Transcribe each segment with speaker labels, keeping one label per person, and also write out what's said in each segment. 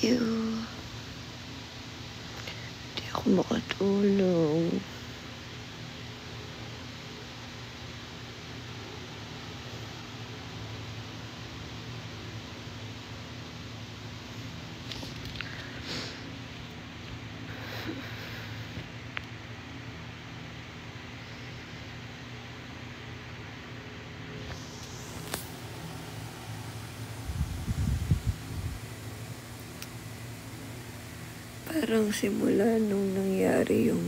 Speaker 1: you. Di ako makatulog. Parang simula nung nangyari yung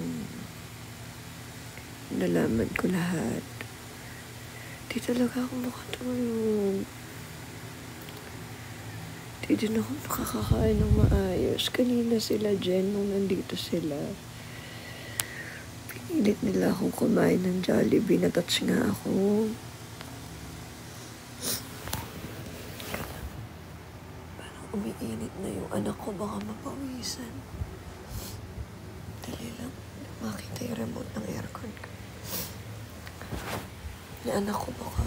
Speaker 1: nalaman ko lahat, di talaga ako makatulog. Di din ako nakakakain ng maayos. Kanina sila, Jen, nung nandito sila, pinilit nila akong kumain ng Jollibee. Natouch nga ako. Parang umiinit na yung anak ko, baka mapawisan. Dali lang, makita yung remote ng aircon ko. Yung anak ko baka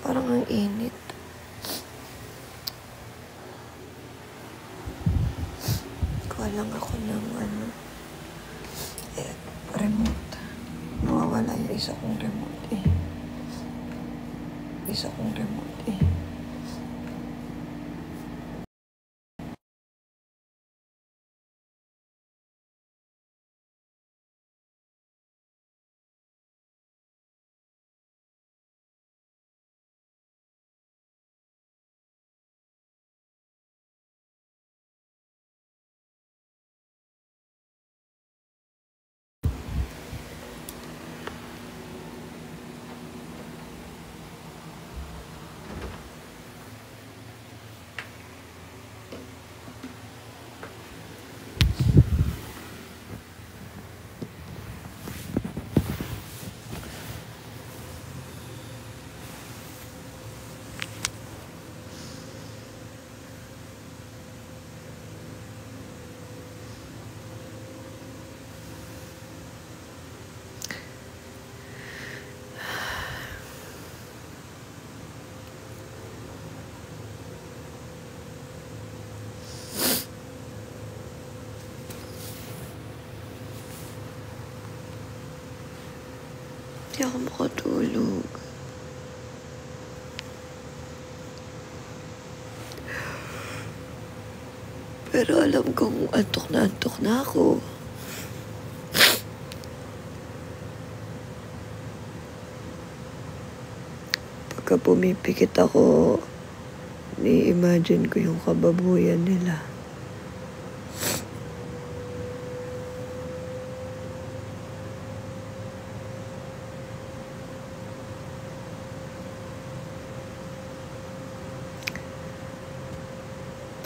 Speaker 1: parang ang init. Kuha lang ako ng remote. Nawawala yung isa kong remote eh. Di ako makatulog. Pero alam kong antok na ako. Pagka pumipikit ako, ni-imagine ko yung kababuyan nila.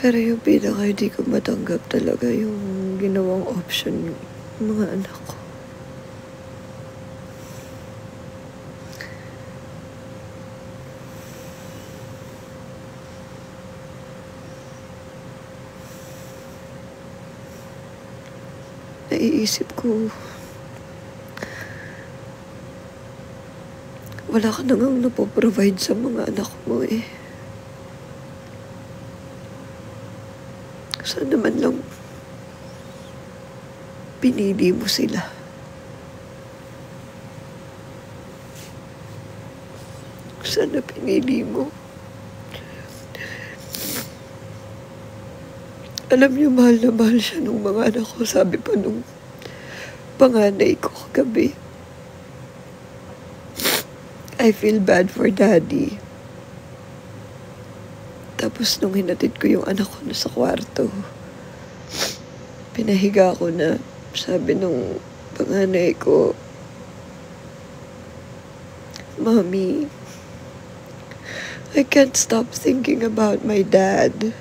Speaker 1: Pero yung pinaka hindi ko matanggap talaga yung ginawang option ng mga anak ko. Naiisip ko, wala ka na ngang napoprovide sa mga anak mo eh. Sana man lang pinili mo sila. Sana pinili mo. Alam niyo, mahal na mahal siya nung mga anak ko. Sabi pa nung panganay ko kagabi, I feel bad for daddy. Tapos nung hinatid ko yung anak ko na sa kwarto, pinahiga ko na, sabi nung panganay ko, Mommy, I can't stop thinking about my dad.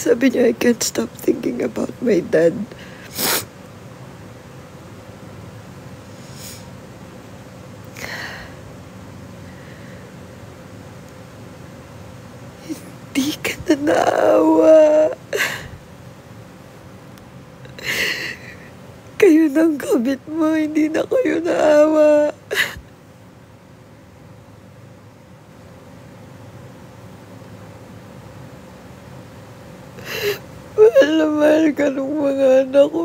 Speaker 1: Sabi niya, I can't stop thinking about my dad. naawa. Kayo ng kabit mo, hindi na kayo naawa. Mahal na mahal ka ng mga anak ko.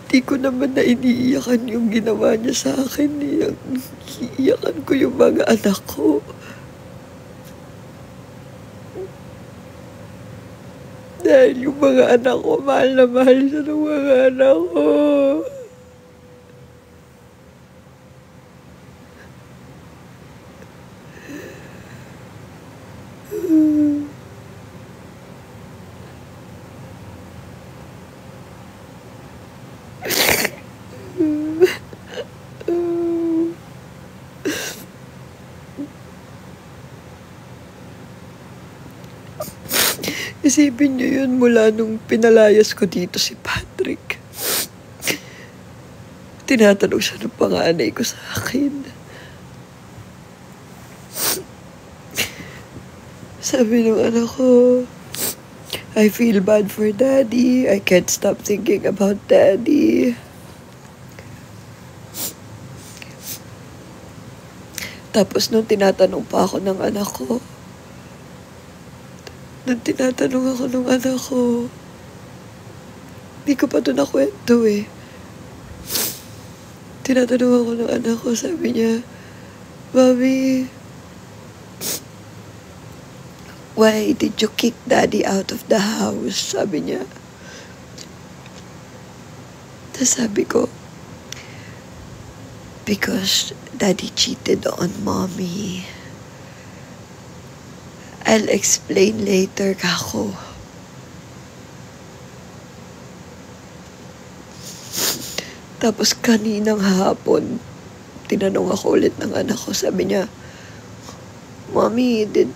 Speaker 1: Di ko naman na iniiyakan yung ginawa niya sa akin. Iiyakan ko yung mga anak ko. Dahil yung mga anak ko, mahal na mahal siya ng mga anak ko. Isipin niyo yun mula nung pinalayas ko dito si Patrick. Tinatanong siya ng panganay ko sa akin. Sabi nung anak ko, I feel bad for Daddy. I can't stop thinking about Daddy. Tapos nung tinatanong pa ako ng anak ko, hindi ko pa ito nakwento eh. Tinatanong ako ng anak ko, sabi niya, Mommy, why did you kick Daddy out of the house? Sabi niya. Tapos sabi ko, because Daddy cheated on Mommy. I'll explain later, kako. Tapos kaninang hapon, tinanong ako ulit ng anak ko. Sabi niya, Mommy, did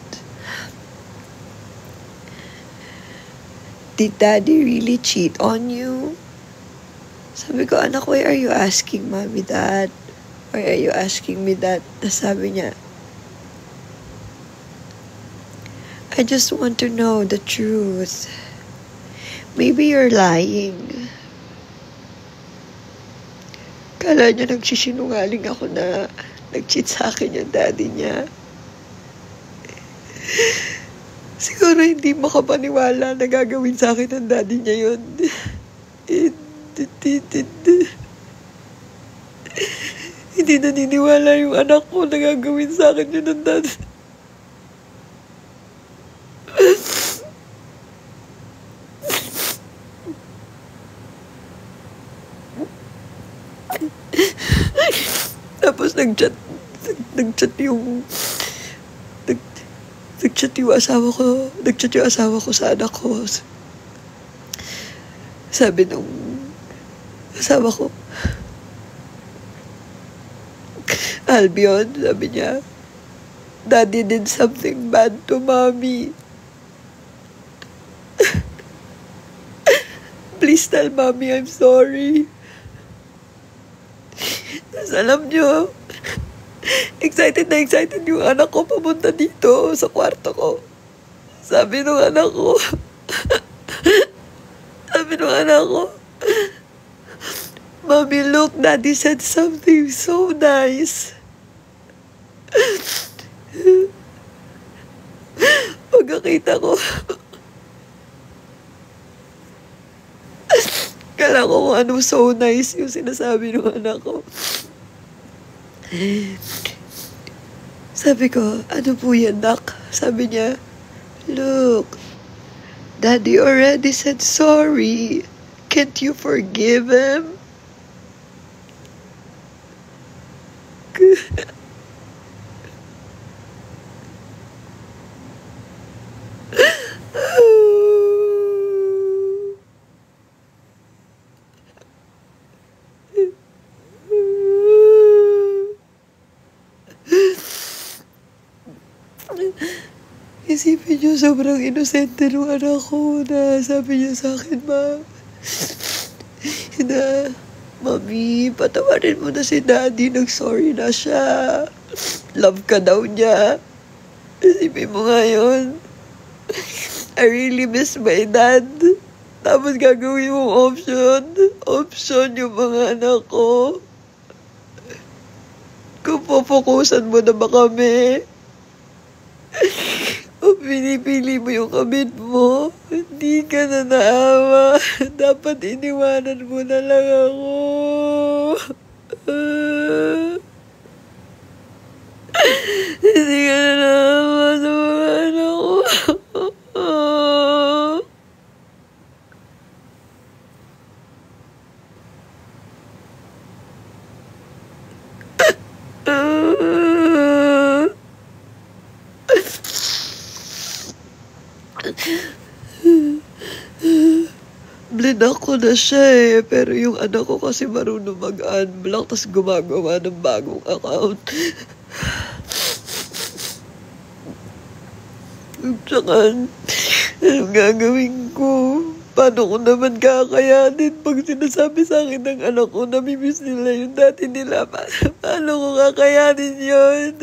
Speaker 1: Daddy really cheat on you? Sabi ko, anak, why are you asking Mommy that? Why are you asking me that? Tapos sabi niya, I just want to know the truth. Maybe you're lying. Kala niya nagsisinungaling ako na nag-cheat sa akin yung daddy niya. Siguro hindi makapaniwala na gagawin sa akin ng daddy niya yun. Hindi naniniwala yung anak ko na gagawin sa akin yun ng daddy. Tapos nag-chat yung asawa ko sa anak ko. Sabi nung asawa ko, Albion, sabi niya, Daddy did something bad to Mommy. Please tell Mommy I'm sorry. Tapos alam niyo, excited na excited yung anak ko papunta dito sa kwarto ko. Sabi nung anak ko, Mommy, look, Daddy said something so nice. Pagkakita ko, kala ko kung ano so nice yung sinasabi ng anak ko. Sabi ko, ano po yan, Nak? Sabi niya, look, Daddy already said sorry. Can't you forgive him? sobrang inosente ng anak ko na sabi niya sa akin, na, Mami, patawarin mo na si Daddy, nag-sorry na siya. Love ka daw niya. Isipin mo nga yun. I really miss my dad. Tapos gagawin mong option yung mga anak ko. Kung pupukusan mo na ba kami? O pinipili mo yung kabit mo, hindi ka na naawa. Dapat iniwanan mo na lang ako. Hindi ka na naawa sa mga anak ko. Blinak ko na siya pero yung anak ko kasi marunong mag-unblock tas gumagawa ng bagong account. Tsaka, anong gagawin ko? Paano ko naman kakayanin pag sinasabi sa akin ng anak ko na mimiss nila yung dati nila? Paano ko kakayanin yun?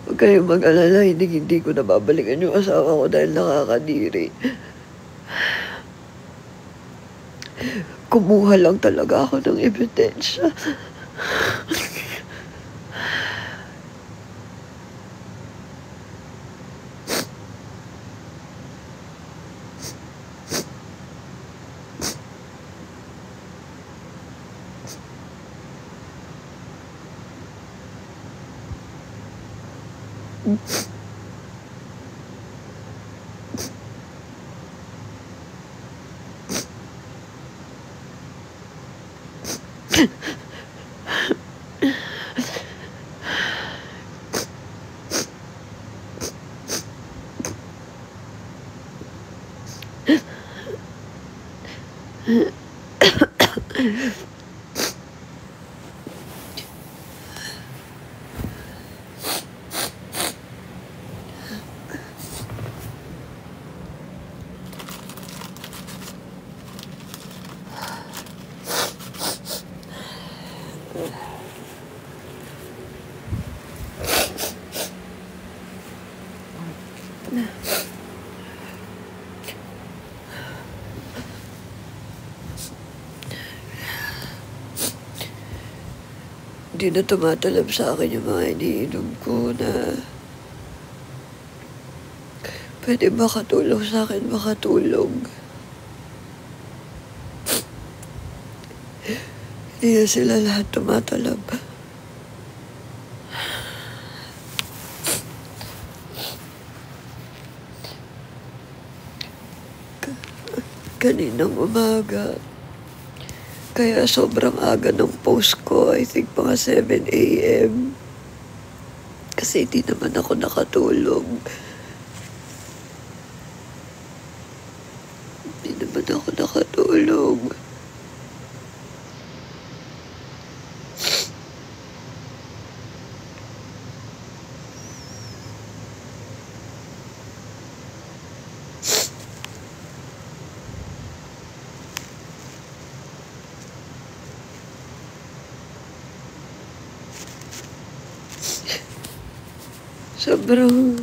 Speaker 1: Huwag kayong mag-alala, hindi ko nababalikan yung asawa ko dahil nakakadiri. Kumuha lang talaga ako ng ebidensya. Hindi na tumatalab sa akin yung mga iniinom ko na pwede makatulong sa akin, makatulong. Hindi na sila lahat tumatalab. Kaninang umaga, kaya sobrang aga ng post ko, I think mga 7 a.m. Kasi hindi naman ako nakatulog. Hindi naman ako nakatulog. Sobrang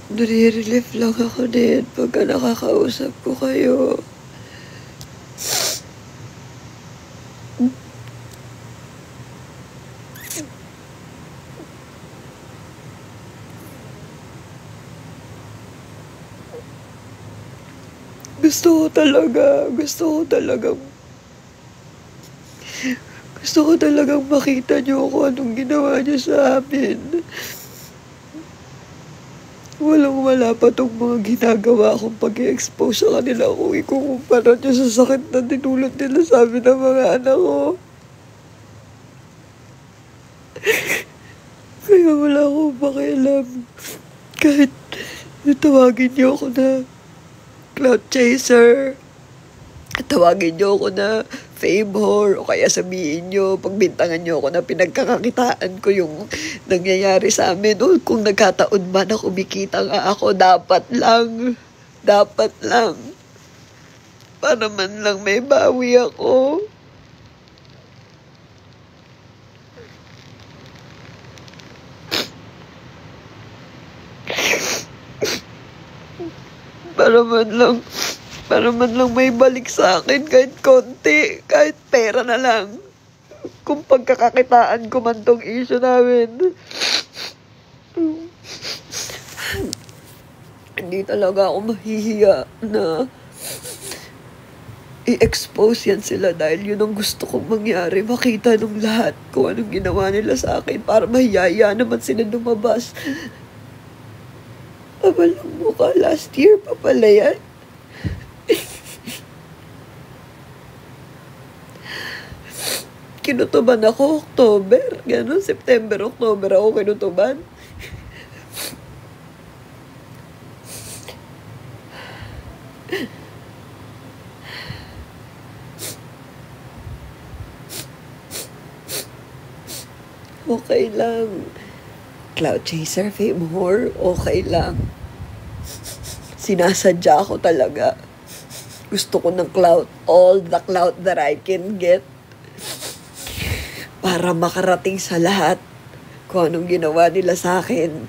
Speaker 1: nare-relief lang ako din pagka nakakausap ko kayo. Gusto ko talagang makita niyo kung anong ginawa niyo sa amin. Walang-wala pa tong mga ginagawa kong pag-i-expose sa kanila kung ikukumpara niyo sa sakit na dinulot nila sa amin ng mga anak ko. Kaya wala akong pakialam. Kahit tawagin niyo ako na cloud chaser, tawagin niyo ako na fame whore, o kaya sabihin niyo, pagbintangan niyo ako na pinagkakakitaan ko yung nangyayari sa amin. O kung nagkataon man na kumikita nga ako, dapat lang. Para man lang may bawi ako. Para man lang may balik sa akin kahit konti, kahit pera na lang. Kung pagkakakitaan ko man tong issue namin. Hindi talaga ako mahihiya na i-expose yan sila dahil yun ang gusto kong mangyari. Makita nung lahat kung anong ginawa nila sa akin para mahiyaya naman sila lumabas. Walang mukha, last year pa pala yan. Kinutuban ako October, gano'n, September, October ako kinutuban. Okay lang. Cloud chaser, fame whore, okay lang. Sinasadya ko talaga. Gusto ko ng clout, all the clout that I can get. Para makarating sa lahat kung anong ginawa nila sa akin.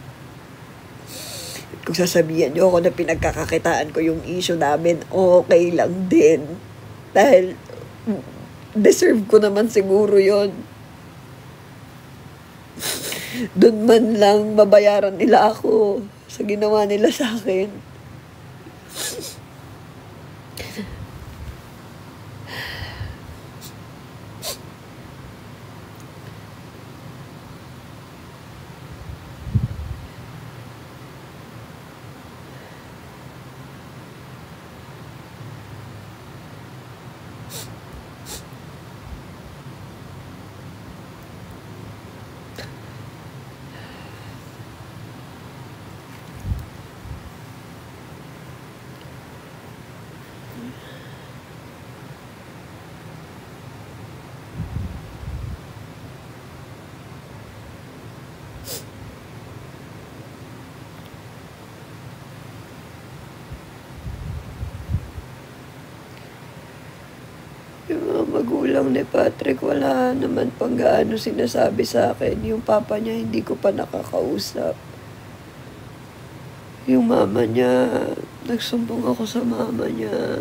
Speaker 1: Kung sasabihan niyo ako na pinagkakakitaan ko yung issue namin, okay lang din. Dahil deserve ko naman siguro yon. Doon man lang mabayaran nila ako sa ginawa nila sa akin. Yung mga magulang ni Patrick, wala naman pang gaano sinasabi sa akin. Yung papa niya, hindi ko pa nakakausap. Yung mama niya, nagsumbong ako sa mama niya.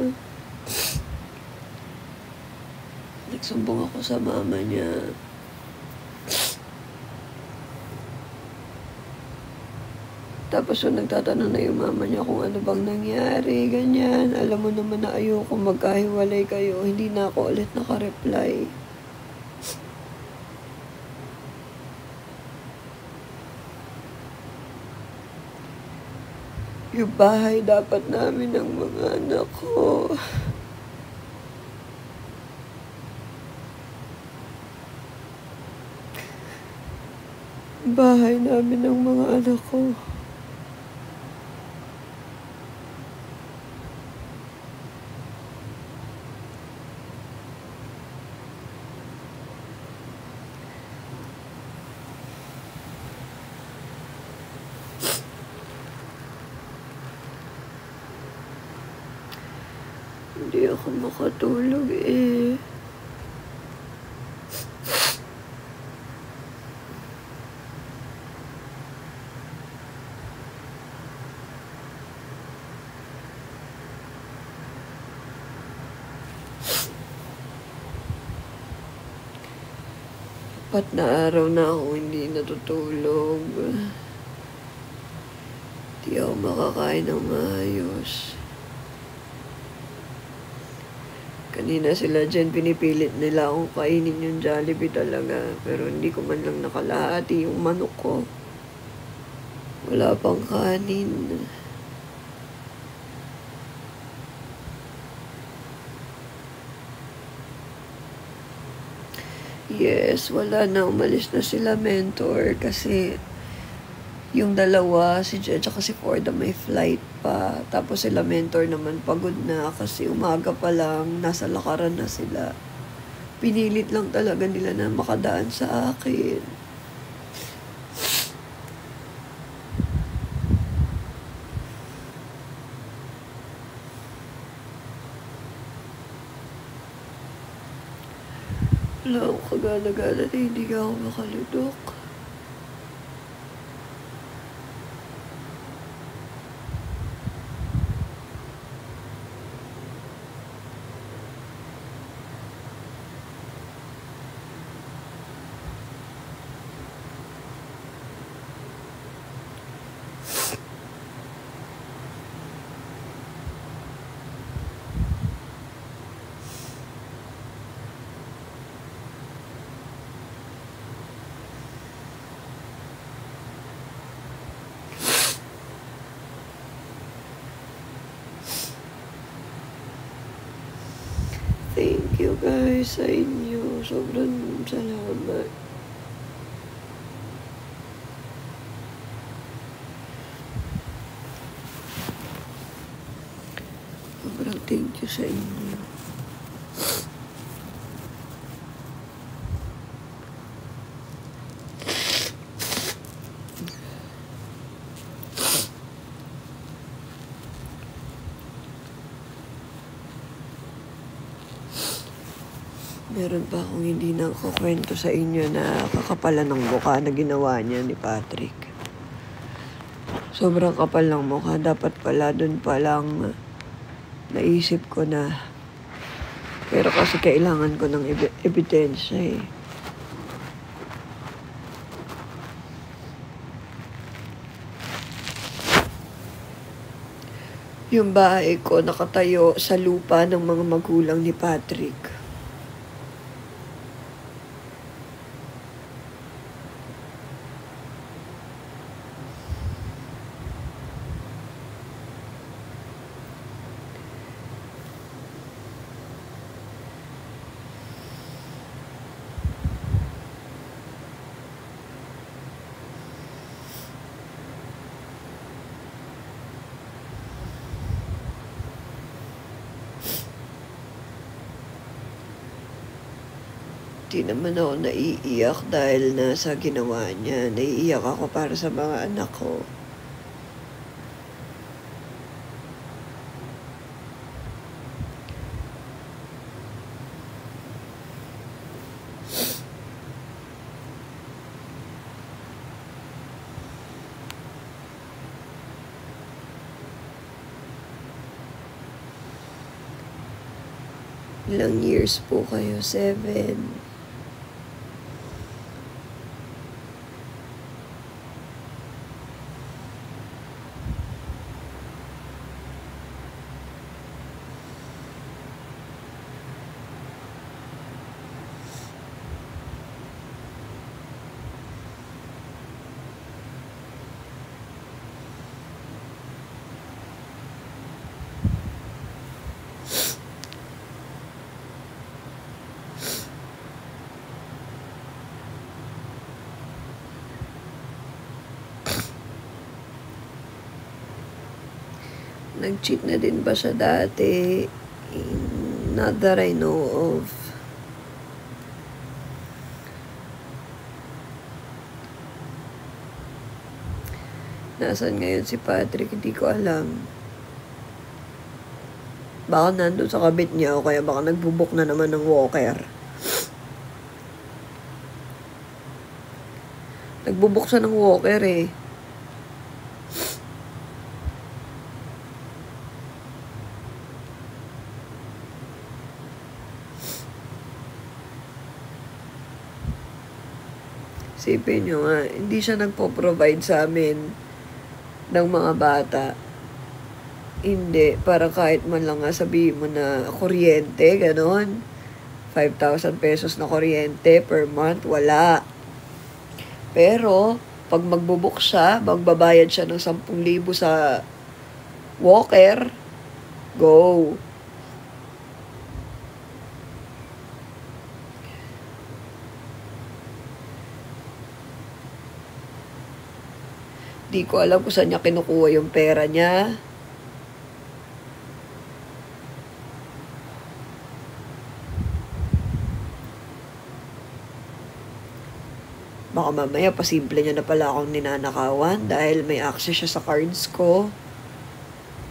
Speaker 1: Tapos yung nagtatanong na yung mama niya kung ano bang nangyari, ganyan. Alam mo naman na ayoko magkahiwalay kayo. Hindi na ako ulit nakareply. Yung bahay dapat namin ng mga anak ko. Bahay namin ng mga anak ko. Hindi ako makatulog eh. Apat na araw na ako hindi natutulog. Hindi ako makakain ng maayos. Kanina sila dyan, pinipilit nila akong kainin yung Jollibee talaga. Pero hindi ko man lang nakalahati yung manok ko. Wala pang kanin. Yes, wala na. Umalis na sila, mentor. Kasi yung dalawa, si Jed at si Forda, may flight pa. Tapos sila, mentor naman, pagod na. Kasi umaga pa lang, nasa lakaran na sila. Pinilit lang talaga nila na makadaan sa akin. Wala akong kagana-gana na hindi ka ako makalunok. Thank you guys sa inyo. Sobrang salamat. Sobrang thank you sa inyo. Meron pa akong hindi nakukwento sa inyo na kakapalan ng mukha na ginawa niya ni Patrick. Sobrang kapal ng mukha. Dapat pala dun pa lang naisip ko na. Pero kasi kailangan ko ng ebidensya eh. Yung bahay ko nakatayo sa lupa ng mga magulang ni Patrick. Di naman ako naiiyak dahil nasa ginawa niya. Naiiyak ako para sa mga anak ko. Ilang years po kayo? 7. Nag-cheat na din ba siya dati? Not that I know of. Nasaan ngayon si Patrick? Hindi ko alam. Baka nandun sa kabit niya o kaya baka nagbubok na naman ng walker. Nagbubok siya ng walker eh. Isipin nyo nga, hindi siya nagpo-provide sa amin ng mga bata. Hindi, parang kahit man lang nga sabihin mo na kuryente, ganon. 5,000 pesos na kuryente per month, wala. Pero, pag magbubuk siya, magbabayad siya ng 10,000 sa walker, go. Di ko alam kung saan niya kinukuha yung pera niya. Baka mamaya pasimple niya na pala akong ninanakawan dahil may access siya sa cards ko.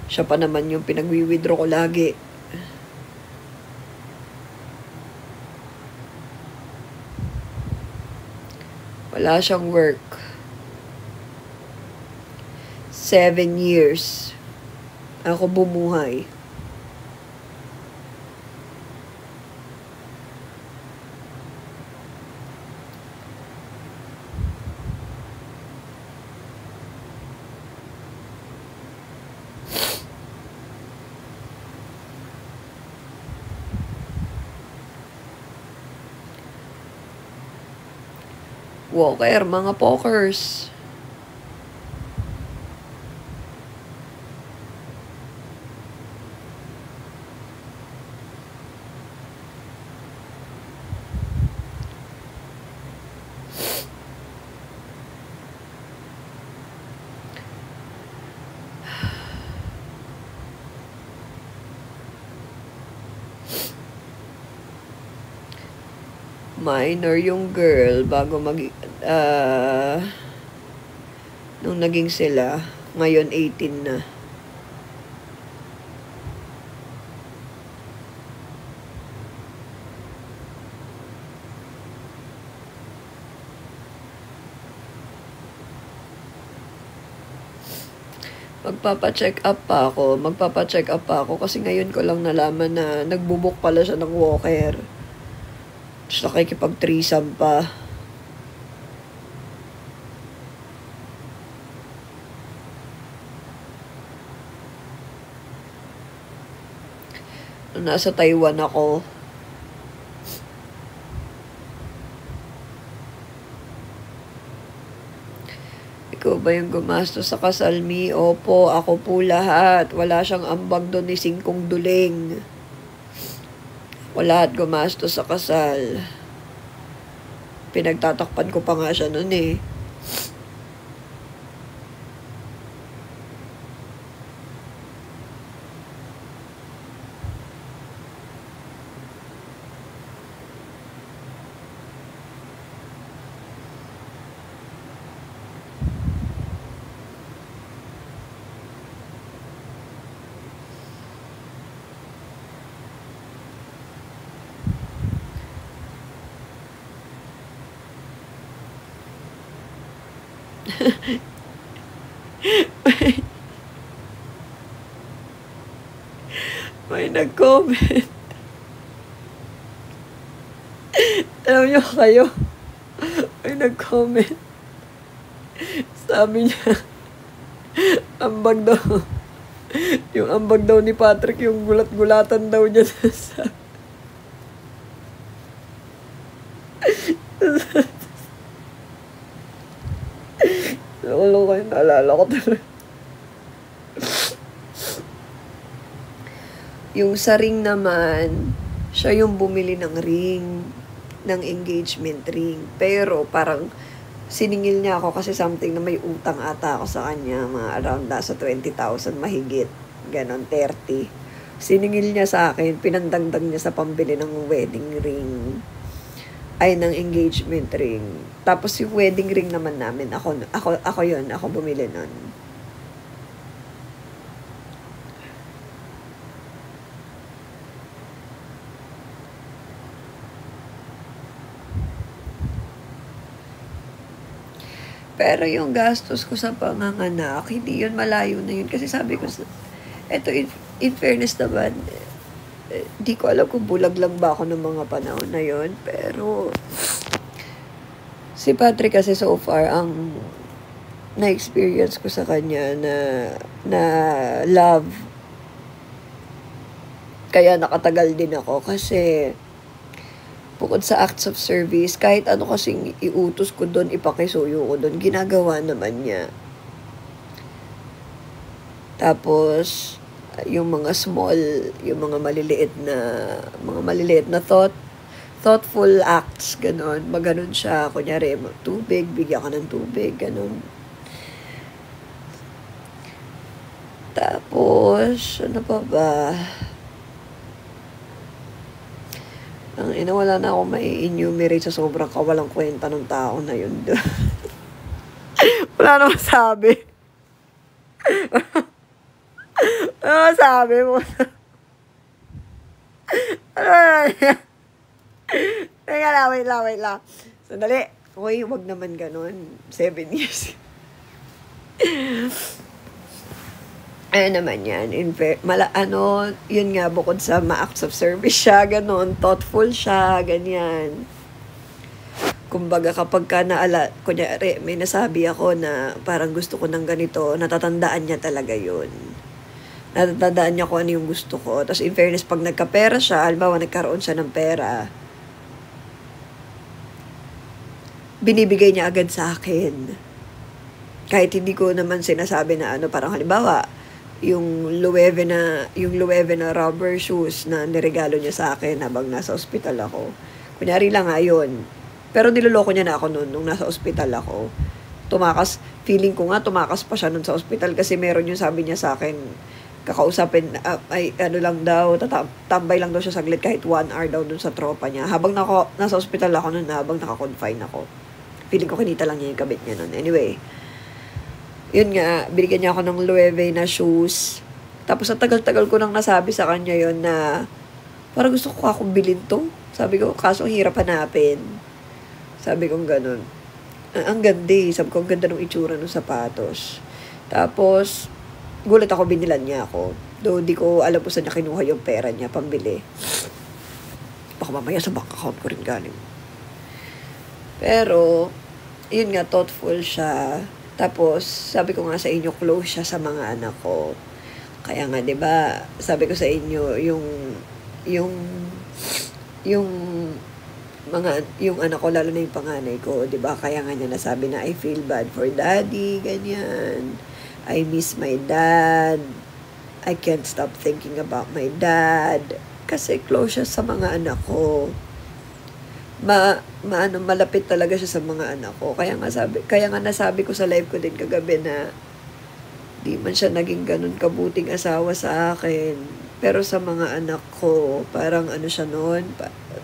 Speaker 1: Siya pa naman yung pinag-withdraw ko lagi. Wala siyang work. 7 years. Ako bumuhay. Walker, mga pokers. Minor yung girl bago nung naging sila, ngayon 18 na. Magpapa-check up pa ako kasi ngayon ko lang nalaman na nagbubuk pala siya ng walker. Tapos nakikipag-threesome pa. Nung nasa Taiwan ako, ikaw ba yung gumastos sa kasal mi? Opo, ako po lahat. Wala siyang ambag doon ni Singkong Duling. Wala at gumastos sa kasal. Pinagtatakpan ko pa nga siya noon eh. May nag-comment. Alam niyo kayo, may nag-comment. Sabi niya, ambag daw. Yung ambag daw ni Patrick, yung gulat-gulatan daw niya sa... Lolo ko yung naalala ko talaga. Yung sa ring naman, siya yung bumili ng ring, ng engagement ring. Pero parang siningil niya ako kasi something na may utang ata ako sa kanya, mga around nasa 20,000 mahigit, ganon, 30. Siningil niya sa akin, pinandagdag niya sa pambili ng wedding ring, ay ng engagement ring. Tapos yung wedding ring naman namin, ako yun, ako bumili nun. Pero yung gastos ko sa panganganak, hindi yun, malayo na yun. Kasi sabi ko, eto, in fairness naman, di ko alam kung bulag lang ba ako ng mga panahon na yun. Pero, si Patrick kasi so far, ang na-experience ko sa kanya na love Kaya nakatagal din ako kasi bukod sa acts of service, kahit ano kasing iutos ko doon, ipakisuyo ko doon, ginagawa naman niya. Tapos, yung mga small, yung mga maliliit na thoughtful acts, ganon. Maganon siya, kunyari, tubig, bigyan ka ng tubig, ganon. Tapos, ano pa ba? Ang wala na akong mai-enumerate sa sobrang kawalang kwenta ng tao na yun. Wala na masabi. Ano masabi mo? Ano na? Teka lang, wait lang. Sandali. Uy, wag naman ganun. 7 years. Ano naman yan, yun nga, bukod sa ma-acts of service siya, ganon, thoughtful siya, ganyan. Kumbaga, kapag ka kunyari, may nasabi ako na parang gusto ko ng ganito, natatandaan niya talaga yun. Natatandaan niya kung ano yung gusto ko. Tapos, in fairness, pag nagkapera siya, halimbawa, nagkaroon siya ng pera, binibigay niya agad sa akin. Kahit hindi ko naman sinasabi na parang halimbawa, yung Loewe na rubber shoes na niregalo niya sa akin habang nasa ospital ako. Kunyari lang yun. Pero niloloko niya na ako noon nung nasa ospital ako. Feeling ko nga tumakas pa siya noon sa ospital kasi meron yung sabi niya sa akin, kakausapin, lang daw, tambay lang daw siya saglit kahit 1 hour daw dun sa tropa niya. Habang nasa ospital ako noon, habang naka-confine ako. Feeling ko kinita lang niya yung kabit niya noon. Anyway, yun nga, binigyan niya ako ng Loewe na shoes. Tapos, sa tagal-tagal ko nang nasabi sa kanya yun na parang gusto ko akong bilhin to. Sabi ko, kaso hirap hanapin. Sabi ko ganun. Ang ganda Sabi ko, ang ganda ng itsura ng sapatos. Tapos, gulat ako, binilan niya ako. Though, di ko alam po saan niya kinuha yung pera niya, pambili. Baka mamaya sa bank account ko rin galing. Pero, yun nga, thoughtful siya. Tapos, sabi ko nga sa inyo, close siya sa mga anak ko. Kaya nga, 'di ba? Sabi ko sa inyo, yung anak ko, lalo na yung panganay ko, 'di ba? Kaya nga niya nasabi na I feel bad for daddy, ganyan. I miss my dad. I can't stop thinking about my dad. Kasi close siya sa mga anak ko. Malapit talaga siya sa mga anak ko. Kaya nga nasabi ko sa live ko din kagabi na di man siya naging ganun kabuting asawa sa akin. Pero sa mga anak ko, parang siya noon,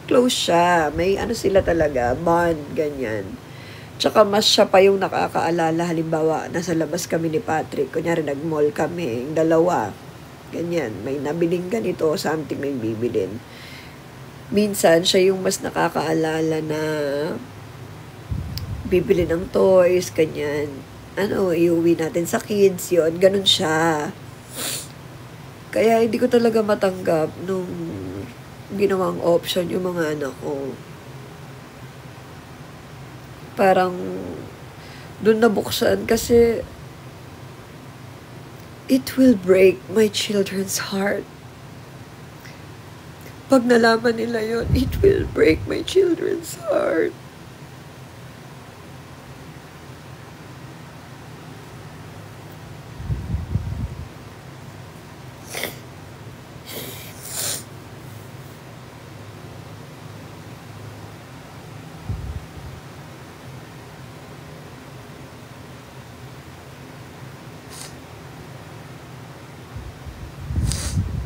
Speaker 1: close siya. May sila talaga, bond, ganyan. Tsaka mas siya pa yung nakakaalala. Halimbawa, nasa labas kami ni Patrick. Kunyari, nag-mall kami, yung dalawa. Ganyan, may nabiling ganito, something may bibilin. Minsan, siya yung mas nakakaalala na bibili ng toys, ganyan. Iuwi natin sa kids, yun. Ganun siya. Kaya hindi ko talaga matanggap nung ginawang option yung mga anak ko. Parang doon nabuksan kasi it will break my children's heart. Pag nalaman nila yon, it will break my children's heart.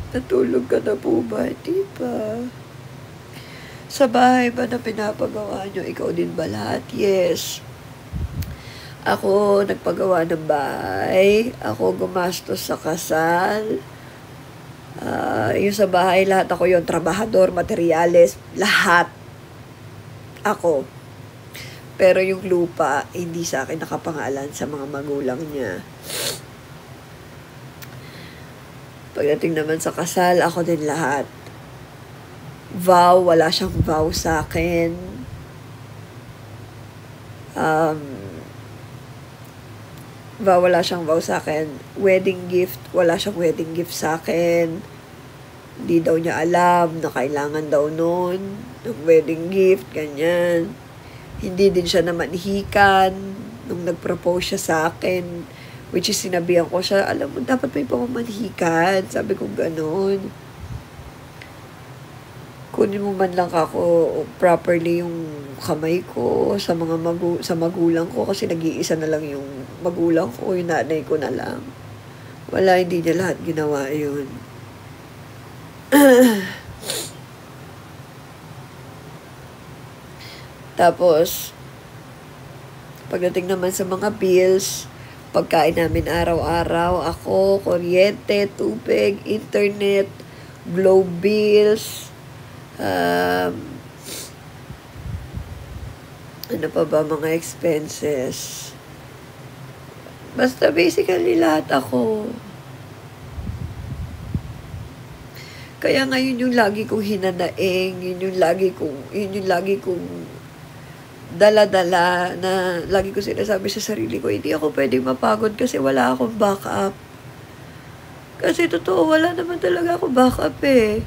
Speaker 1: Natulog ka na po ba? Di ba? Sa bahay ba na pinapagawa nyo? Ikaw din ba lahat? Yes. Ako, nagpagawa ng bahay. Ako, gumastos sa kasal. Yung sa bahay, lahat ako yung trabahador, materyales, lahat. Ako. Pero yung lupa, hindi sa akin nakapangalan sa mga magulang niya. Pagdating naman sa kasal, ako din lahat. Vow, wala siyang vow sa akin. Wala siyang vow sa akin. Wedding gift, wala siyang wedding gift sa akin. Hindi daw niya alam na kailangan daw noon ng wedding gift, ganyan. Hindi din siya namanhikan nung nag-propose siya sa akin. Which is sinabihan ko siya, alam mo, dapat may pamamanhikan. Sabi ko gano'n. Kunin mo man lang ako properly yung kamay ko sa mga sa magulang ko kasi nag-iisa na lang yung magulang ko, yung nanay ko na lang. Wala, hindi niya lahat ginawa yun. Tapos, pagdating naman sa mga bills, pagkain namin araw-araw, ako, kuryente, tubig, internet, globe bills, ano pa ba mga expenses. Basta basically lahat ako. Kaya ngayon yung lagi kong hinanaing, yun yung lagi kong dala-dala na lagi ko sinasabi sa sarili ko, hindi ako pwedeng mapagod kasi wala akong backup. Kasi totoo, wala naman talaga akong backup eh.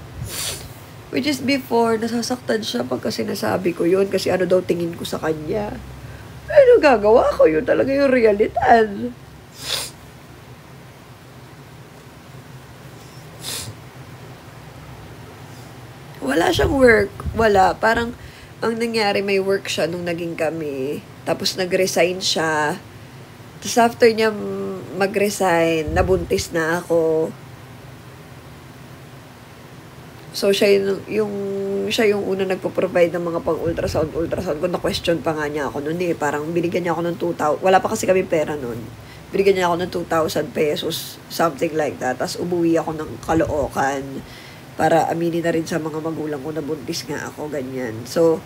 Speaker 1: Which is before, nasasaktan siya pagka sinasabi ko yun kasi ano daw tingin ko sa kanya. Ano gagawa ko? Yun talaga yung realidad. Wala siyang work. Wala. Parang, ang nangyari, may work siya nung naging kami. Tapos nag-resign siya. Tapos after niya mag-resign, nabuntis na ako. So, siya yung una nagpo-provide ng mga pang-ultrasound. Kung na-question pa nga niya ako noon eh. Parang binigyan niya ako ng 2,000. Wala pa kasi kami pera noon. Binigyan niya ako ng 2,000 pesos. Something like that. Tapos umuwi ako ng Caloocan para aminin na rin sa mga magulang ko na buntis nga ako. Ganyan. So,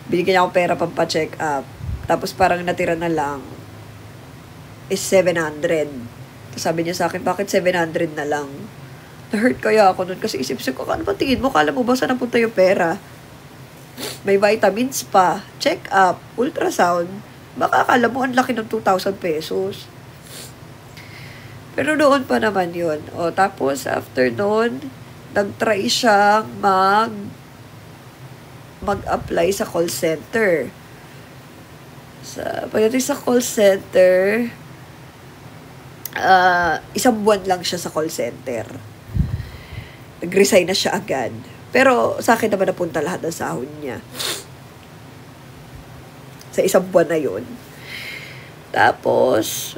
Speaker 1: binigyan niya ako pera pampa-check up. Tapos parang natira na lang is 700. Tapos sabi niya sa akin, bakit 700 na lang? Na-hurt kaya ako nun kasi isip-isip ko, ano ba tingin mo? Kala mo ba saan napunta yung pera? May vitamins pa, check-up, ultrasound. Baka akala mo ang laki ng 2,000 pesos. Pero noon pa naman yun. O, tapos after noon, nag-try siyang mag-apply sa call center. Pagdating sa call center, isang buwan lang siya sa call center. Nag-resign na siya agad. Pero sa akin naman napunta lahat ng sahod niya. Sa isang buwan na yun. Tapos,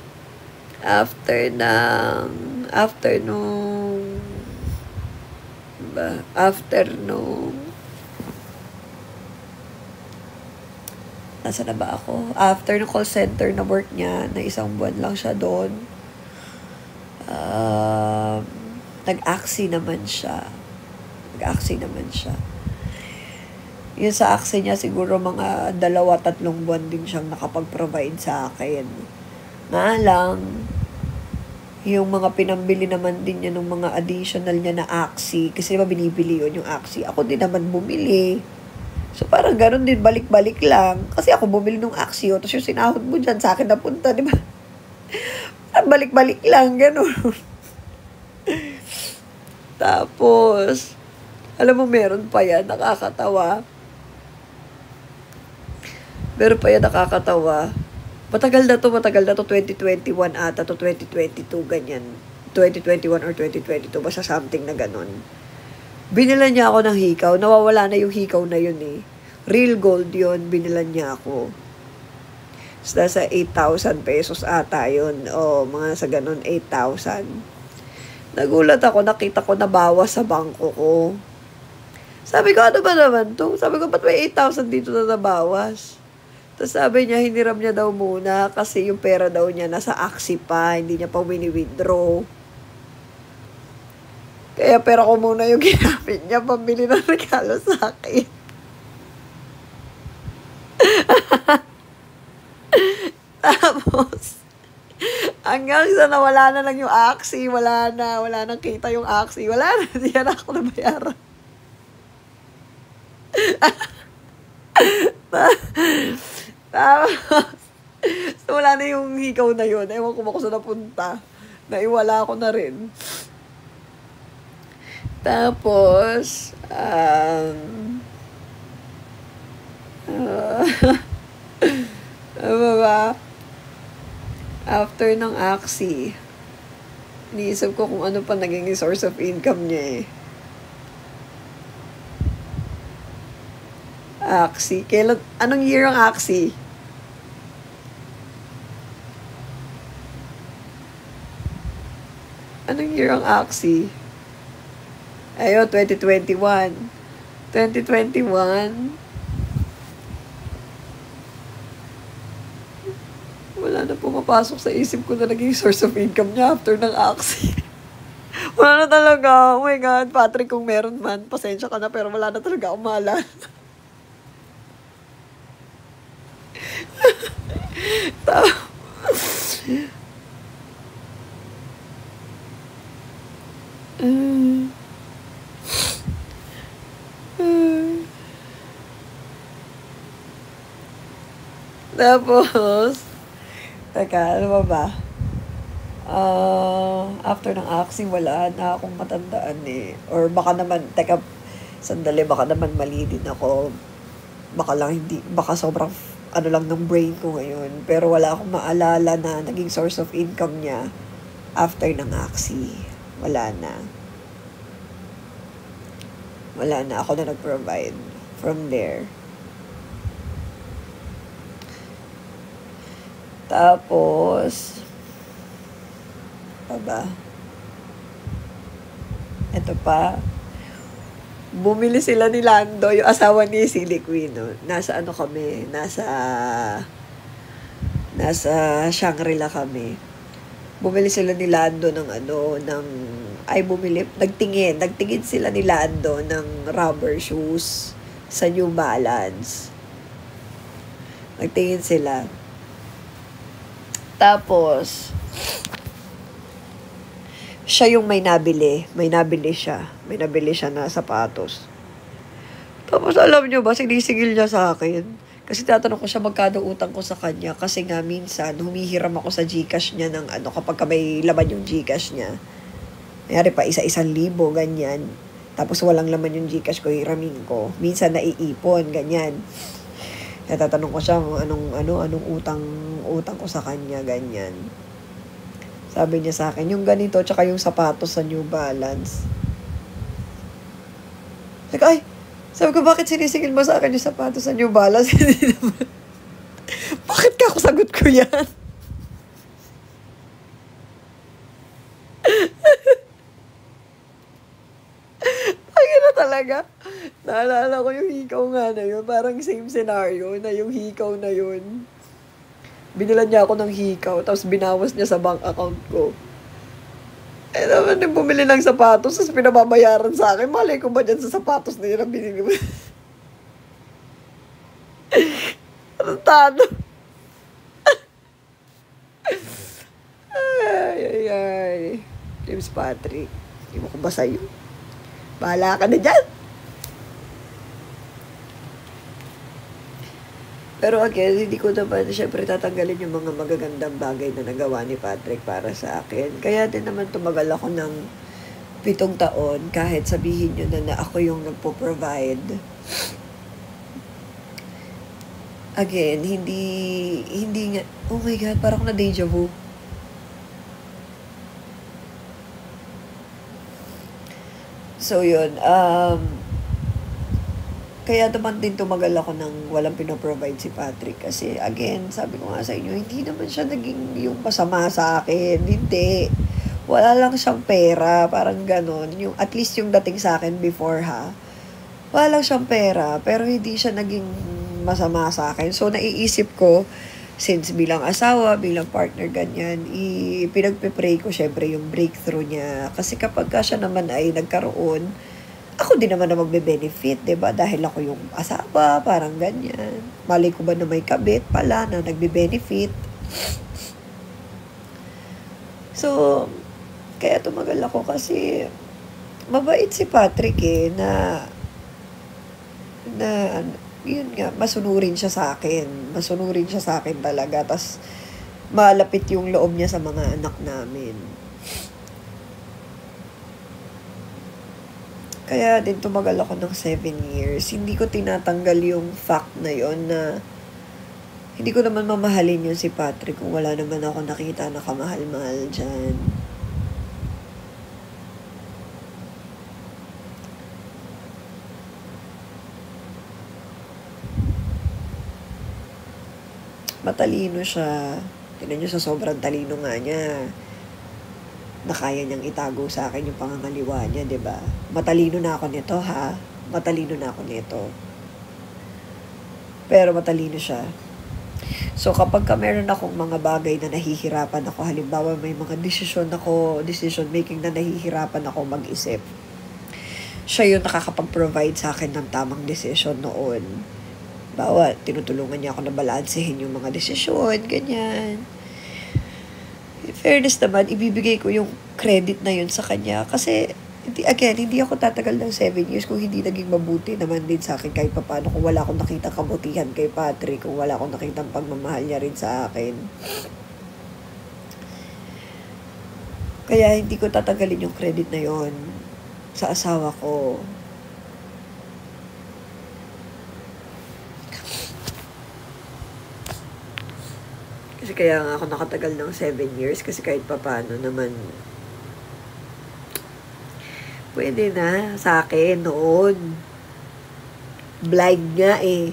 Speaker 1: after nung nasa na ba ako? After ng call center na work niya, na isang buwan lang siya doon, nag-aksi naman siya. Yun sa aksi niya, siguro mga 2-3 buwan din siyang nakapag-provide sa akin. Nga lang, yung mga pinambili naman din niya ng mga additional niya na aksi, kasi diba binibili yun yung aksi, ako din naman bumili. So parang ganun din, balik-balik lang. Kasi ako bumili ng aksi, tapos yung sinahod mo dyan, sa akin napunta, diba? Balik-balik lang, ganun. Tapos, alam mo, meron pa yan, nakakatawa. Matagal na to, 2021 ata to 2022, ganyan. 2021 or 2022, basta something na ganun. Binila niya ako ng hikaw, nawawala na yung hikaw na yun eh. Real gold yun, binila niya ako. So, nasa 8,000 pesos ata yun, o mga sa ganun, 8,000. Nagulat ako, nakita ko na bawas sa bangko ko. Sabi ko, ano ba naman to? Sabi ko, ba't may 8,000 dito na nabawas? Tapos sabi niya, hiniram niya daw muna kasi yung pera daw niya nasa aksi pa, hindi niya pa wini-withdraw. Kaya pera ko muna yung ginamit niya, pambili ng regalo sa akin. Tapos, hanggang sa nawala na lang yung aksi, wala nang kita yung aksi, wala na, hindi na ako nabayaran. Tapos, so wala na yung hikaw na yun. Ewan ko ba kung saan napunta. Naiwala ko na rin. Tapos, ano ba? After ng Axie, iniisip ko kung ano pa naging source of income niya eh. Axie. Anong year ang Axie? Anong year ang Axie? Ayun, 2021. 2021. Wala na pumapasok sa isip ko na naging source of income niya after ng Axie. Wala na talaga. Oh my God, Patrick, kung meron man, pasensya ka na, pero wala na talaga akong maalala. Tapos, teka, ano ba? After ng Axie, wala na akong matandaan eh. Or baka naman, teka, sandali, baka naman mali din ako. Baka lang hindi, baka sobrang ano lang ng brain ko ngayon. Pero wala akong maalala na naging source of income niya after ng Axie. Wala na. Wala na. Ako na nag-provide from there. Tapos, ba? Ito pa. Bumili sila ni Lando, yung asawa ni Silly Queen, no? Nasa ano kami, nasa Shangri-La kami. Bumili sila ni Lando nagtingin sila ni Lando ng rubber shoes sa New Balance. Nagtingin sila. Tapos, siya yung may nabili. May nabili siya na sapatos. Tapos alam nyo ba, sinisigil niya sa akin. Kasi tatanong ko siya magkano utang ko sa kanya. Kasi nga minsan, humihiram ako sa GCash niya ng kapag may laman yung GCash niya. Mayari pa, 1,000 ganyan. Tapos walang laman yung GCash ko, hiramin ko. Minsan naiipon, ganyan. Tatanong ko siya anong utang ko sa kanya, ganyan. Sabi niya sa akin, yung ganito, tsaka yung sapatos sa New Balance. Sabi ko, bakit sinisingil mo sa akin yung sapatos sa New Balance? Bakit ka ako sagot ko yan? Talaga. Naalala ko yung hikaw nga na yun. Parang same scenario na yung hikaw na yun. Binilan niya ako ng hikaw, tapos binawas niya sa bank account ko. Eh naman, bumili ng sapatos, tapos pinababayaran sa akin. Malay ko ba dyan sa sapatos na yun ang binili mo? Arantado. Ay. James Patrick. Hindi mo ko ba sa'yo? Bahala ka na dyan. Pero again, hindi ko naman syempre tatanggalin yung mga magagandang bagay na nagawa ni Patrick para sa akin. Kaya din naman tumagal ako ng 7 taon kahit sabihin nyo na ako yung nagpo-provide. Again, hindi nga, oh my God, parang na deja vu. So, yun. Kaya naman din tumagal ako ng walang pinoprovide si Patrick. Kasi, again, sabi ko nga sa inyo, hindi naman siya naging yung pasama sa akin. Hindi. Wala lang siyang pera. Parang ganon. At least yung dating sa akin before, ha. Wala lang siyang pera. Pero hindi siya naging masama sa akin. So, naiisip ko, since bilang asawa, bilang partner, ganyan, pinagpe-pray ko syempre yung breakthrough niya. Kasi kapag siya naman ay nagkaroon, ako din naman na magbe-benefit, diba? Dahil ako yung asawa, parang ganyan. Malay ko ba na may kabit pala na nagbe-benefit. So, kaya tumagal ako kasi mabait si Patrick na yun nga, masunurin siya sa akin. Masunurin siya sa akin talaga. Tas malapit yung loob niya sa mga anak namin. Kaya din tumagal ako ng 7 years. Hindi ko tinatanggal yung fact na yon na hindi ko naman mamahalin yun si Patrick kung wala naman ako nakita na kamahal-mahal dyan. Matalino siya. Tignan nyo sa sobrang talino nga niya. Na kaya niyang itago sa akin yung pangangaliwa niya, di ba? Matalino na ako nito, ha? Matalino na ako nito. Pero matalino siya. So, kapag meron akong mga bagay na nahihirapan ako, halimbawa may mga decision making na nahihirapan ako mag-isip, siya yung nakakapag-provide sa akin ng tamang decision noon. Bawa, tinutulungan niya ako na balansehin yung mga desisyon, ganyan. In fairness naman, ibibigay ko yung credit na yun sa kanya. Kasi, hindi ako tatagal ng 7 years kung hindi naging mabuti naman din sa akin kahit paano. Kung wala akong nakitang kabutihan kay Patrick, kung wala akong nakitang pagmamahal niya rin sa akin. Kaya hindi ko tatagalin yung credit na yon sa asawa ko. Kasi kaya nga ako nakatagal ng 7 years kasi kahit paano naman pwede na sa akin noon. Blind nga eh.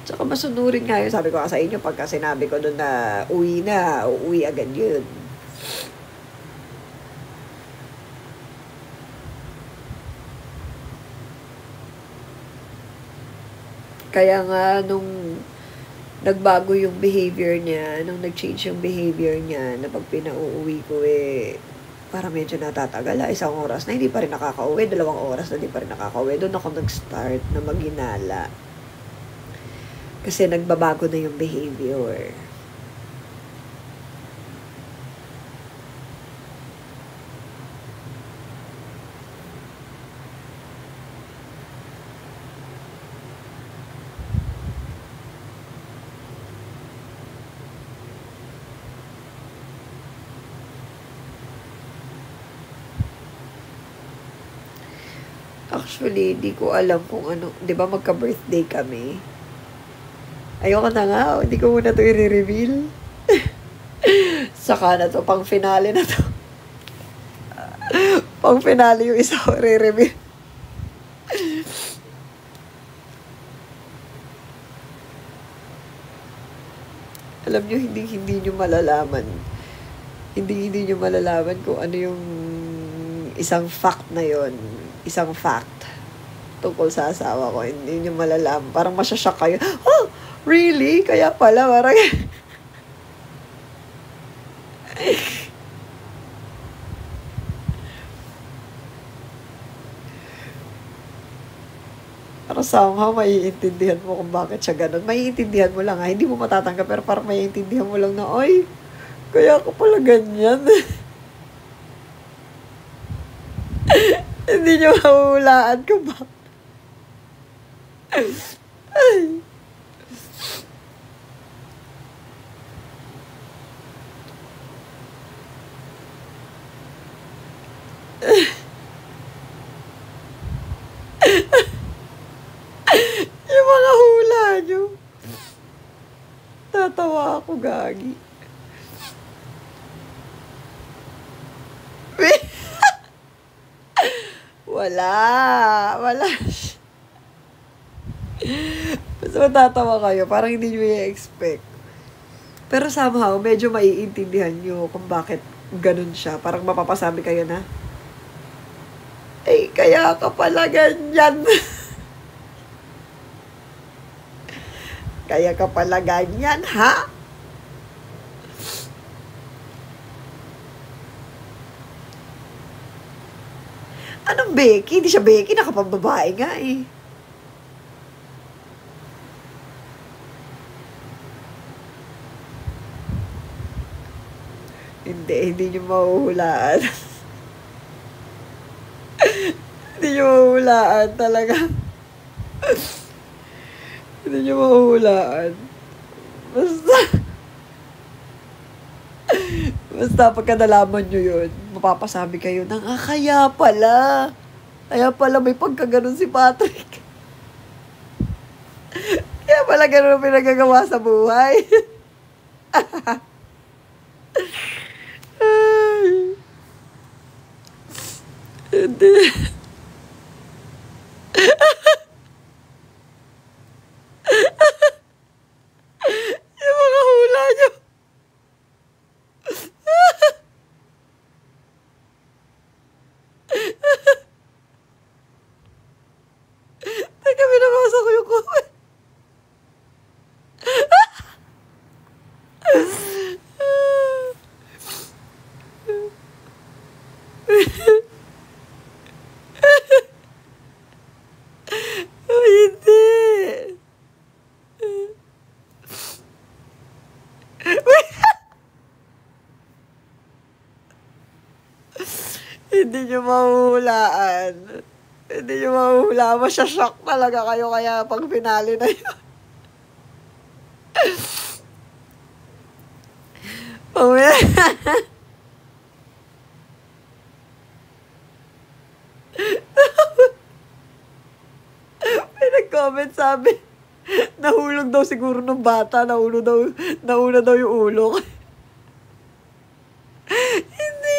Speaker 1: Tsaka masunurin nga yun. Sabi ko sa inyo pagka sinabi ko doon na uuwi agad yun. Kaya nga, nung nagbago yung behavior niya, nung nag-change yung behavior niya, na pag pinauuwi ko para medyo natatagal. 1 oras na hindi pa rin nakakauwi, 2 oras na hindi pa rin nakakauwi. Doon ako nag-start na maghinala. Kasi nagbabago na yung behavior. Actually, di ko alam kung ano, di ba magka-birthday kami? Ayoko na nga, hindi ko muna ito i-reveal. Saka na to, pang finale na to. Pang finale yung isa ko i-reveal. Alam nyo, hindi nyo malalaman. Hindi nyo malalaman kung ano yung isang fact na yon, isang fact tungkol sa asawa ko. Hindi nyo malalaman. Parang masyashock kayo. Oh, really? Kaya pala, parang parang somehow maiintindihan mo kung bakit siya ganun. Maiintindihan mo lang, ha? Hindi mo matatanggap, pero parang maiintindihan mo lang na, oy, kaya ako pala ganyan. Hindi nyo mahuhulaan ko ba? Ay. Yung mga hula nyo. Tatawa ako, gagi. Wala. Basta matatawa kayo. Parang hindi nyo i-expect. Pero somehow, medyo maiintindihan nyo kung bakit ganun siya. Parang mapapasabi kayo na, kaya ka pala ganyan. Kaya ka pala ganyan, ha? Anong Becky? Hindi siya Becky, nakapambabae nga eh. Hindi nyo mahuhulaan. Hindi nyo mahuhulaan talaga. Hindi niyo mahuhulaan. Basta, basta pagka nalaman niyo yun, mapapasabi kayo ng, kaya pala. Kaya pala may pagkaganon si Patrick. Kaya pala ganon ang pinagagawa sa buhay. Ay. Hindi. Yung mga hula niyo. Teka, binabasa ko yung comment. Ay, hindi. Hindi niyo mahuhulaan. Hindi niyo mahuhulaan. Masyashock talaga kayo kaya pag finale na yun. May nag-comment sabi, nahulog daw siguro ng bata, nauna daw yung ulo. Hindi.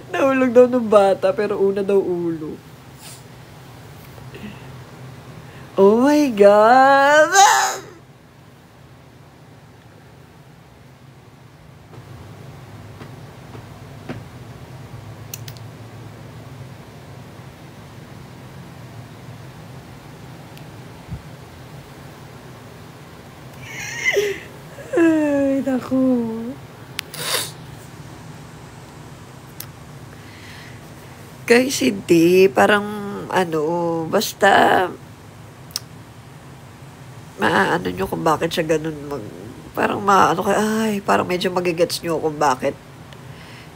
Speaker 1: Nahulog daw ng bata, pero una daw ulo. Oh my God! Ay, naku. Guys, hindi. Parang, basta, maaano nyo kung bakit siya ganun parang parang medyo magigets nyo kung bakit.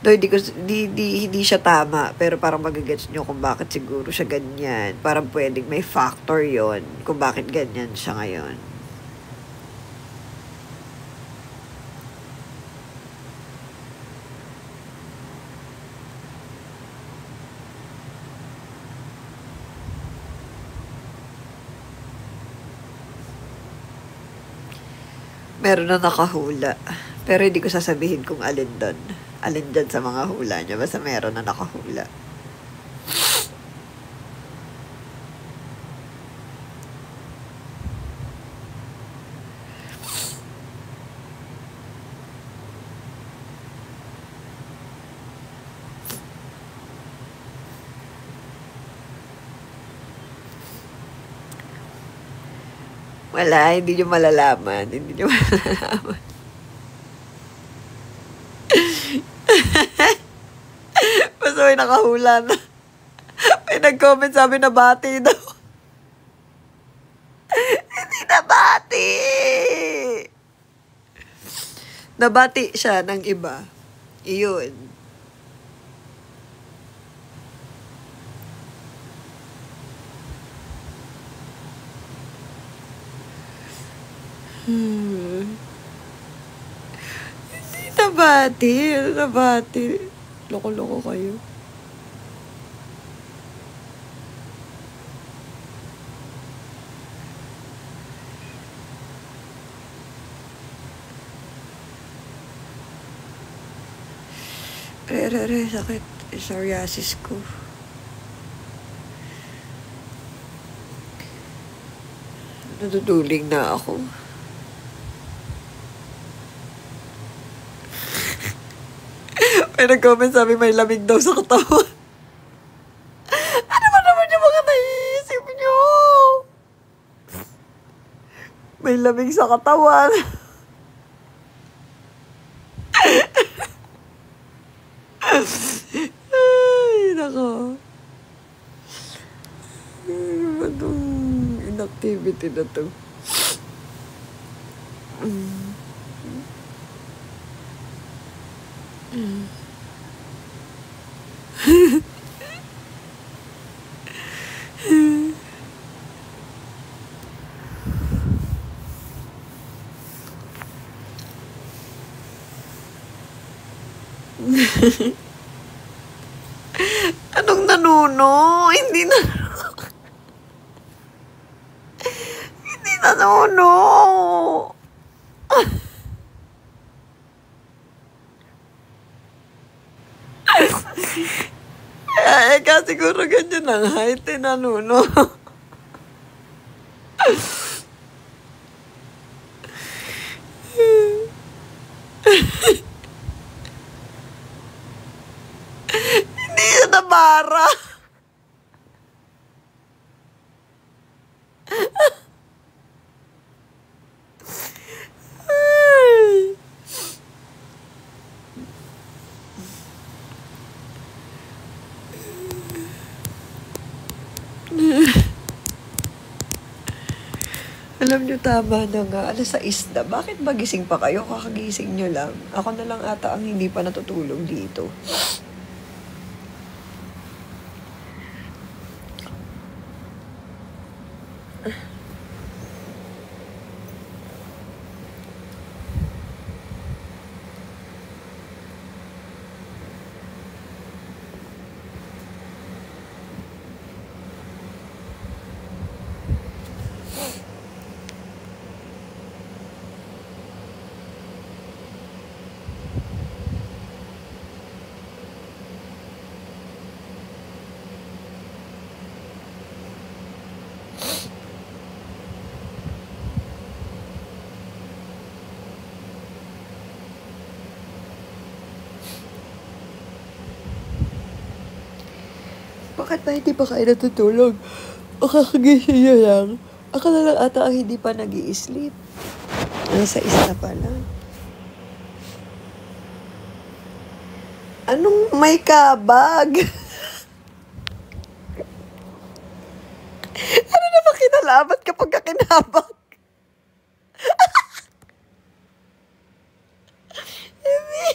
Speaker 1: Though, hindi siya tama, pero parang magigets nyo kung bakit siguro siya ganyan. Parang pwedeng may factor yon kung bakit ganyan siya ngayon. Meron na nakahula. Pero hindi ko sasabihin kung alin doon. Alin dyan sa mga hula niya. Basta meron na nakahula. Wala, hindi nyo malalaman. Hindi nyo malalaman. Basta may nakahula na. May nag-comment sabi na bati daw. Hindi nabati. Nabati siya ng iba. Iyon. Hindi nabati. Loko-loko kayo. Sakit. Psoriasis ko. Naduduling na ako. May nag-comment sabi may lamig daw sa katawan. Ano ba naman yung mga naiisip nyo? May lamig sa katawan. Ay, nako. Anong inactivity na to? Anong nanuno? Hindi na... Hindi nanuno! Siguro ganyan ang height nanuno. Hindi yun nabara. Alam nyo, tama na nga. 6:00 na. Bakit magising pa kayo? Kakagising nyo lang. Ako na lang ata ang hindi pa natutulog dito. Bakit ba hindi pa kayo natutulog? O kakagising nyo lang? Ako na lang ata ang hindi pa nag-i-sleep. 6:00 na pala. Anong may kabag? Ano naman kinalabat kapag kakinabag? Hindi.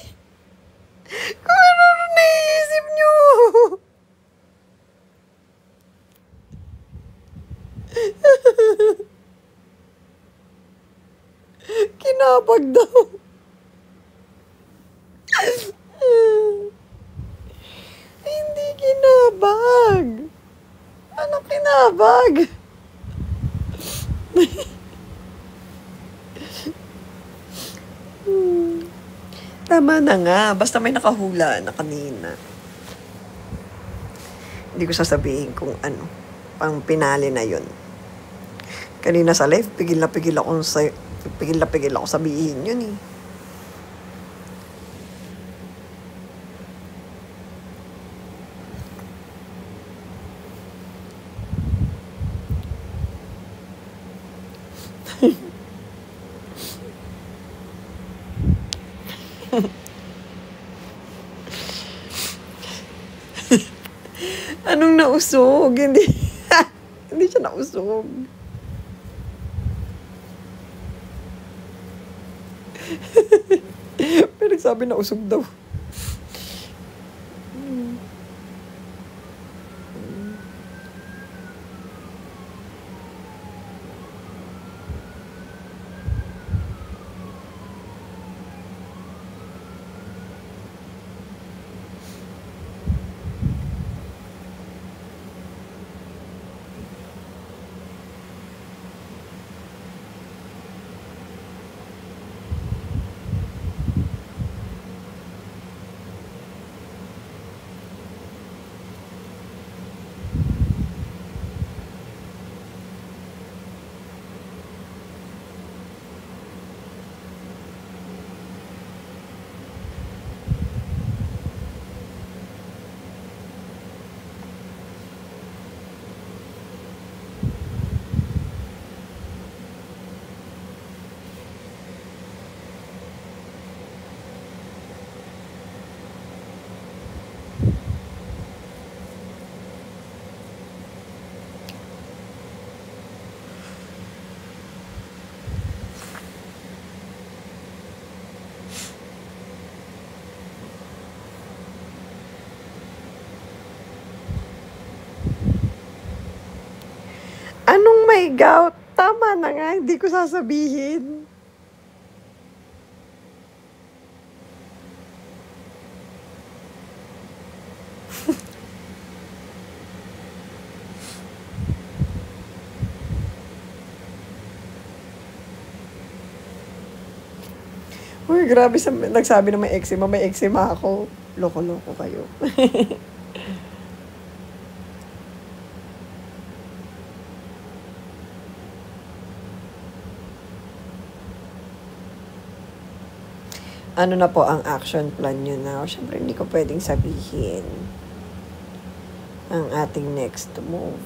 Speaker 1: Kung ano naiisip nyo. Kinabag daw. Hindi kinabag. Ano kinabag? Tama na nga. Basta may nakahula na kanina. Hindi ko sasabihin kung ano. Pang pinali na yun. Kanina sa live, pigil na pigil ako sabihin yun eh. Anong nausog? Hindi siya nausog. Pero sabi na usog daw.
Speaker 2: Ikaw, tama na nga, hindi ko sasabihin. Uy, grabe, nagsabi na may eczema ako. Loko-loko kayo. Ano na po ang action plan nyo now? Siyempre, hindi ko pwedeng sabihin ang ating next move.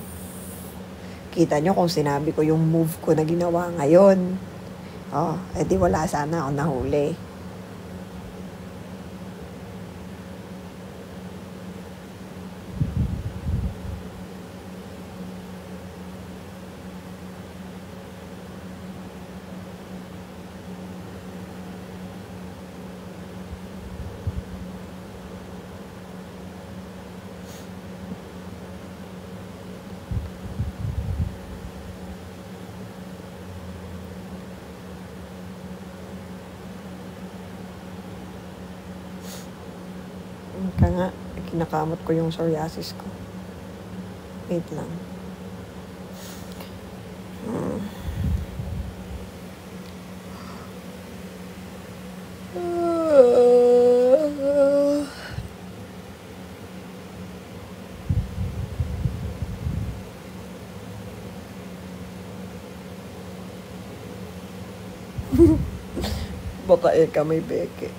Speaker 2: Kita nyo kung sinabi ko yung move ko na ginawa ngayon. Oh, edi wala sana ako nahuli. Kaya nga, kinakamot ko yung psoriasis ko. Wait lang. Baka may beke.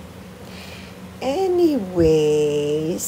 Speaker 2: Anyways,